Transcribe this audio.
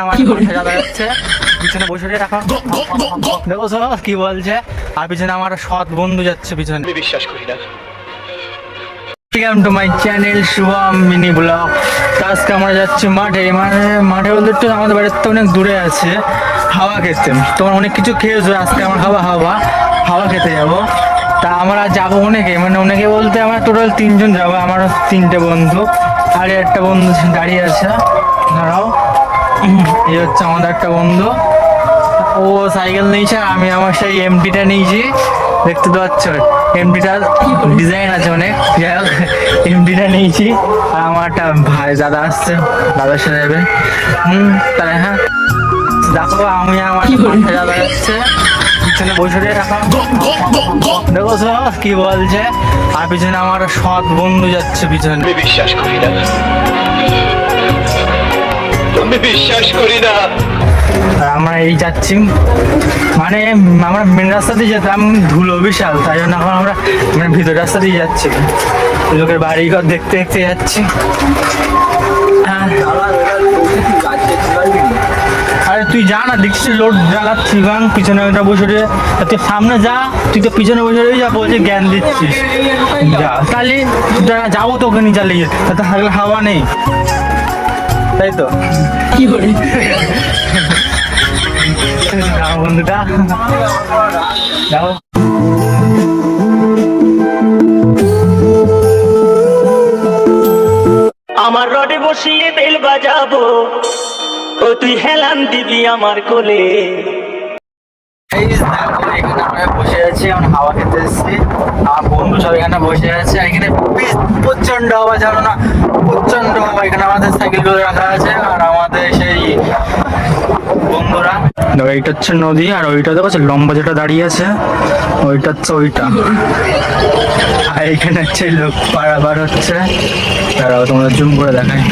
আমার মাঠে যাওয়া যাচ্ছে, পিছনে বসে রাখা দেখো সব কি বলছে, আর পিছনে আমার সৎ বন্ধু যাচ্ছে পিছনে। বিশ্বাস করি না। Welcome to my channel Shubham mini blog. আজকে আমরা যাচ্ছি মাঠে, মাঠে বলতে একটু আমাদের বাড়ির তো অনেক দূরে আছে, হাওয়া খেতে। তোমার অনেক কিছু খেয়েছো, আজকে আমার হাওয়া খেতে যাবো। তা আমরা যাবো অনেকে বলতে আমরা টোটাল 3 জন যাবো। আমার 3টে বন্ধু আর একটা বন্ধু দাঁড়িয়ে আছে, দাঁড়াও। এই হচ্ছে আমাদের একটা বন্ধু, ও সাইকেল নিয়েছে, আমি আমার সেই এমটিটা নিয়েছি, দেখতে তো পাচ্ছ এমটিটার ডিজাইন আছে অনেক। যাই হোক এমটিটা নিয়েছি, আর আমার একটা ভাই দাদা আসছে, দাদার সাথে যাবে। তাহলে হ্যাঁ দেখো আমি আমার দাদা যাচ্ছে, পিছনে বসে রাখা দেখো সব কি বলছে, আর পিছনে আমার সৎ বন্ধু যাচ্ছে পিছনে। আমি বিশ্বাস করি না, আমি বিশ্বাস করি না। আর আমরা এই যাচ্ছি, মানে আমরা মেন রাস্তা দিয়ে যেতাম, ধুলো বিশাল, তাই জন্য এখন আমরা ভিতর রাস্তা দিয়ে যাচ্ছি, লোকের বাড়ি ঘর দেখতে দেখতে যাচ্ছি। হ্যাঁ আরে তুই যা না, দেখছিস লোড জ্বালাচ্ছি, কারণ পিছনে একটা বসে রে, তুই সামনে যা, তুই তো পিছনে বসে রয়ে যা, বলছে জ্ঞান দিচ্ছিস, যা তাহলে যাবো তোকে নিয়ে চালিয়ে, তাতে হাওয়া নেই, তাই তো কি করি বন্ধুটা যাও। আমার রডে বসিয়ে বেল বাজাবো, ও তুই হেলান দিবি আমার কোলে। এখানে আমরা বসে আছি, আমরা হাওয়া খেতে এসেছি, আমার বন্ধু সব এখানে বসে আছে। এখানে প্রচন্ড হাওয়া, জানো না, প্রচন্ড হাওয়া। এখানে আমাদের সাইকেলগুলো রাখা আছে, আর আমাদের সেই বন্ধুরা দেখো, এইটা হচ্ছে নদী, আর ওইটা দেখো লম্বা যেটা দাঁড়িয়ে আছে, ওইটা হচ্ছে ওইটা, আর এখানে হচ্ছে লোক পারাবার হচ্ছে। তারাও তোমরা জুম করে দেখায়।